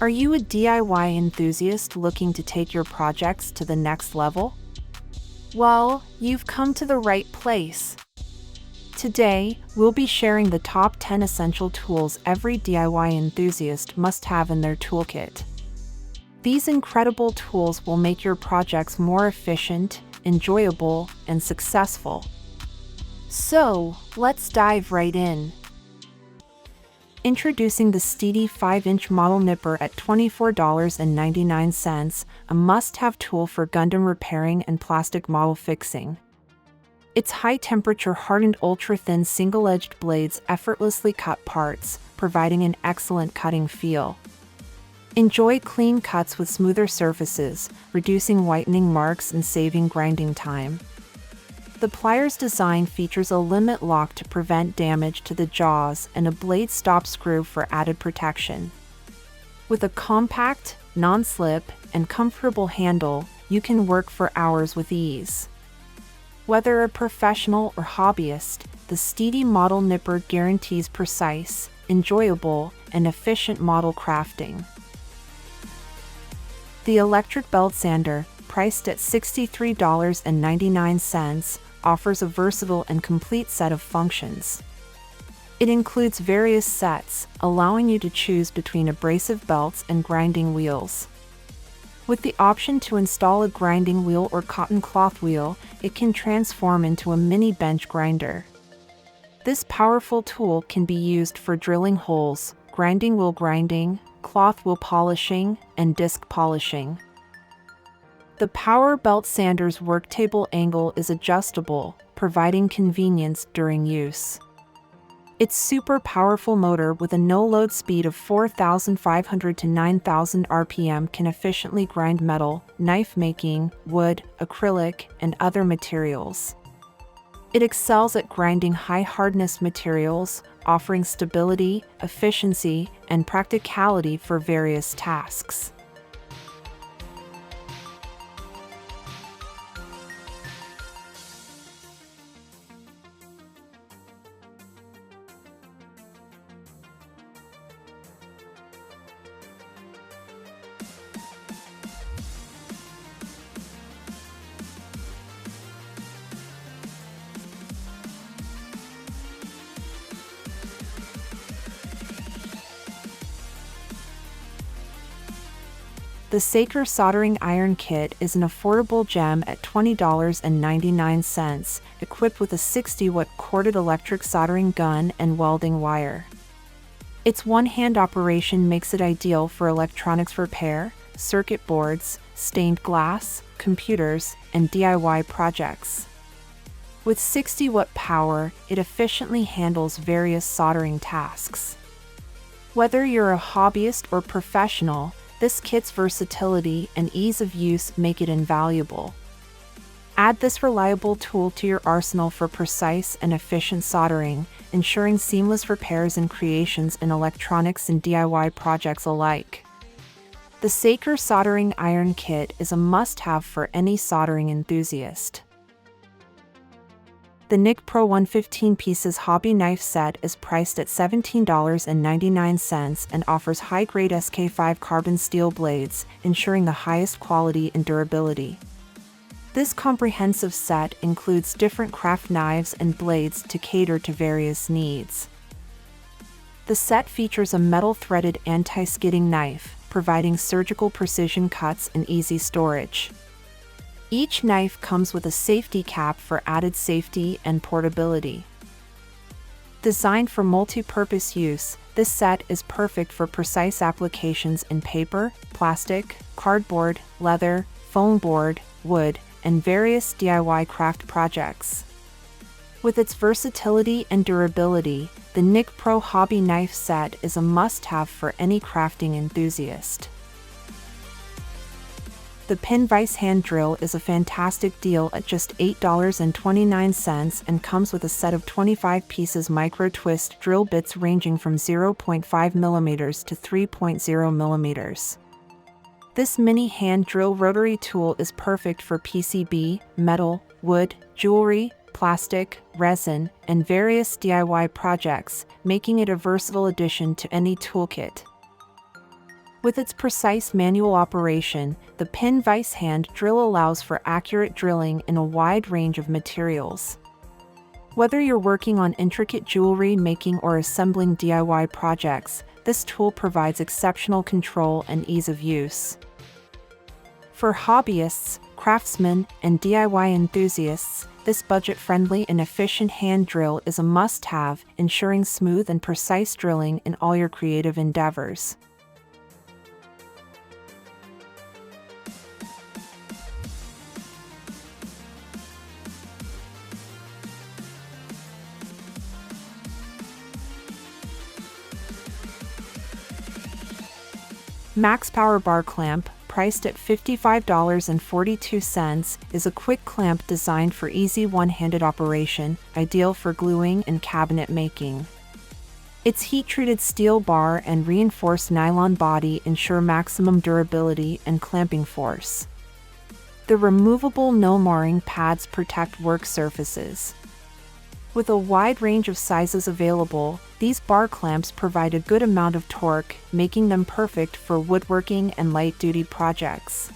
Are you a DIY enthusiast looking to take your projects to the next level? Well, you've come to the right place. Today, we'll be sharing the top 10 essential tools every DIY enthusiast must have in their toolkit. These incredible tools will make your projects more efficient, enjoyable, and successful. So, let's dive right in. Introducing the Stedi 5-inch model nipper at $24.99, a must-have tool for Gundam repairing and plastic model fixing. Its high-temperature hardened ultra-thin single-edged blades effortlessly cut parts, providing an excellent cutting feel. Enjoy clean cuts with smoother surfaces, reducing whitening marks and saving grinding time. The pliers design features a limit lock to prevent damage to the jaws and a blade stop screw for added protection. With a compact, non-slip, and comfortable handle, you can work for hours with ease. Whether a professional or hobbyist, the Stedi model nipper guarantees precise, enjoyable, and efficient model crafting. The electric belt sander, priced at $63.99, offers a versatile and complete set of functions. It includes various sets, allowing you to choose between abrasive belts and grinding wheels. With the option to install a grinding wheel or cotton cloth wheel, it can transform into a mini bench grinder. This powerful tool can be used for drilling holes, grinding wheel grinding, cloth wheel polishing, and disc polishing. The power belt sander's worktable angle is adjustable, providing convenience during use. Its super powerful motor with a no-load speed of 4,500 to 9,000 RPM can efficiently grind metal, knife making, wood, acrylic, and other materials. It excels at grinding high-hardness materials, offering stability, efficiency, and practicality for various tasks. The Saker Soldering Iron Kit is an affordable gem at $20.99, equipped with a 60-watt corded electric soldering gun and welding wire. Its one-hand operation makes it ideal for electronics repair, circuit boards, stained glass, computers, and DIY projects. With 60-watt power, it efficiently handles various soldering tasks. Whether you're a hobbyist or professional, this kit's versatility and ease of use make it invaluable. Add this reliable tool to your arsenal for precise and efficient soldering, ensuring seamless repairs and creations in electronics and DIY projects alike. The Saker Soldering Iron Kit is a must-have for any soldering enthusiast. The Nicpro 115 pieces Hobby Knife Set is priced at $17.99 and offers high-grade SK5 carbon steel blades, ensuring the highest quality and durability. This comprehensive set includes different craft knives and blades to cater to various needs. The set features a metal-threaded anti-skidding knife, providing surgical precision cuts and easy storage. Each knife comes with a safety cap for added safety and portability. Designed for multi-purpose use, this set is perfect for precise applications in paper, plastic, cardboard, leather, foam board, wood, and various DIY craft projects. With its versatility and durability, the Nicpro Hobby Knife Set is a must-have for any crafting enthusiast. The Pin Vise hand drill is a fantastic deal at just $8.29 and comes with a set of 25 pieces micro-twist drill bits ranging from 0.5 mm to 3.0 mm. This mini hand drill rotary tool is perfect for PCB, metal, wood, jewelry, plastic, resin, and various DIY projects, making it a versatile addition to any toolkit. With its precise manual operation, the pin vise hand drill allows for accurate drilling in a wide range of materials. Whether you're working on intricate jewelry making or assembling DIY projects, this tool provides exceptional control and ease of use. For hobbyists, craftsmen, and DIY enthusiasts, this budget-friendly and efficient hand drill is a must-have, ensuring smooth and precise drilling in all your creative endeavors. MAXPOWER Bar Clamp, priced at $55.42, is a quick clamp designed for easy one-handed operation, ideal for gluing and cabinet making. Its heat-treated steel bar and reinforced nylon body ensure maximum durability and clamping force. The removable no-marring pads protect work surfaces. With a wide range of sizes available, these bar clamps provide a good amount of torque, making them perfect for woodworking and light-duty projects.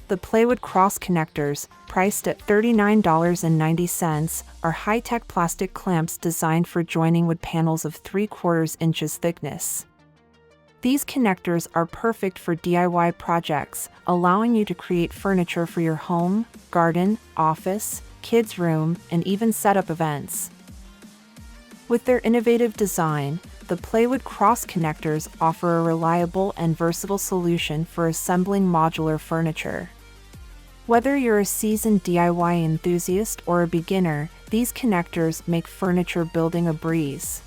The PlayWood cross connectors, priced at $39.90, are high-tech plastic clamps designed for joining wood panels of 3/4 inches thickness. These connectors are perfect for DIY projects, allowing you to create furniture for your home, garden, office, kids' room, and even set-up events. With their innovative design, the PlayWood cross connectors offer a reliable and versatile solution for assembling modular furniture. Whether you're a seasoned DIY enthusiast or a beginner, these connectors make furniture building a breeze.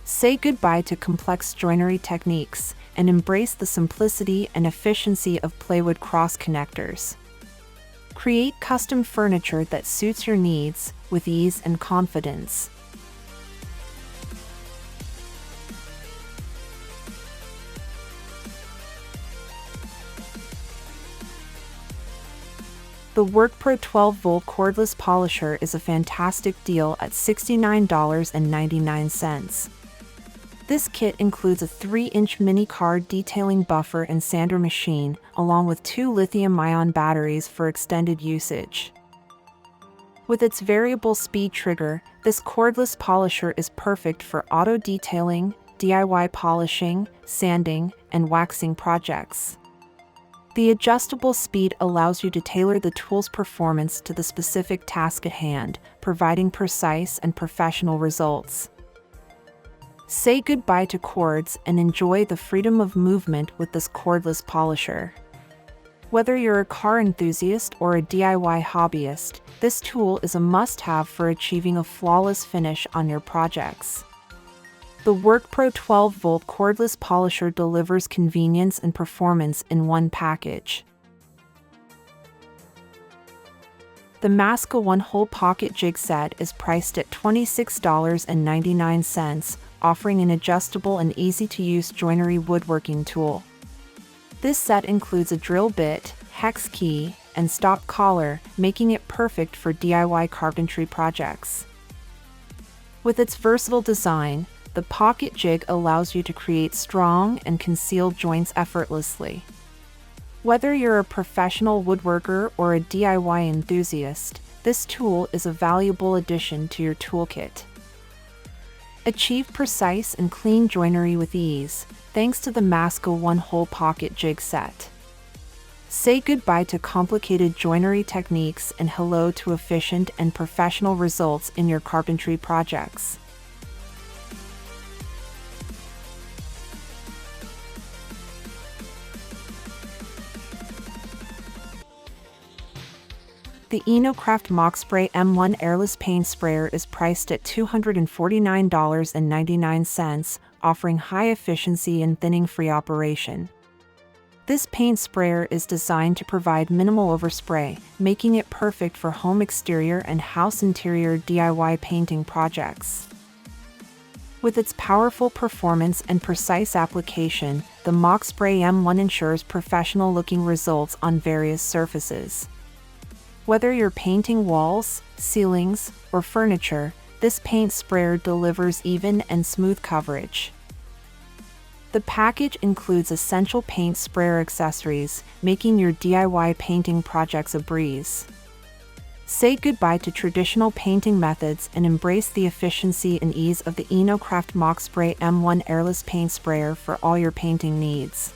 Say goodbye to complex joinery techniques and embrace the simplicity and efficiency of PlayWood cross connectors. Create custom furniture that suits your needs with ease and confidence. The WorkPro 12-volt cordless polisher is a fantastic deal at $69.99. This kit includes a 3-inch mini card detailing buffer and sander machine, along with 2 lithium-ion batteries for extended usage. With its variable speed trigger, this cordless polisher is perfect for auto detailing, DIY polishing, sanding, and waxing projects. The adjustable speed allows you to tailor the tool's performance to the specific task at hand, providing precise and professional results. Say goodbye to cords and enjoy the freedom of movement with this cordless polisher. Whether you're a car enthusiast or a DIY hobbyist, this tool is a must-have for achieving a flawless finish on your projects. The WorkPro 12-volt cordless polisher delivers convenience and performance in one package. The Maska Pocket Jig Set is priced at $26.99, offering an adjustable and easy-to-use joinery woodworking tool. This set includes a drill bit, hex key, and stop collar, making it perfect for DIY carpentry projects. With its versatile design, the pocket jig allows you to create strong and concealed joints effortlessly. Whether you're a professional woodworker or a DIY enthusiast, this tool is a valuable addition to your toolkit. Achieve precise and clean joinery with ease, thanks to the Maska Pocket Jig Set. Say goodbye to complicated joinery techniques and hello to efficient and professional results in your carpentry projects. The EnoCraft MAXPOWER M1 airless paint sprayer is priced at $249.99, offering high efficiency and thinning-free operation. This paint sprayer is designed to provide minimal overspray, making it perfect for home exterior and house interior DIY painting projects. With its powerful performance and precise application, the MAXPOWER M1 ensures professional-looking results on various surfaces. Whether you're painting walls, ceilings, or furniture, this paint sprayer delivers even and smooth coverage. The package includes essential paint sprayer accessories, making your DIY painting projects a breeze. Say goodbye to traditional painting methods and embrace the efficiency and ease of the EnoCraft MAXPOWER M1 airless paint sprayer for all your painting needs.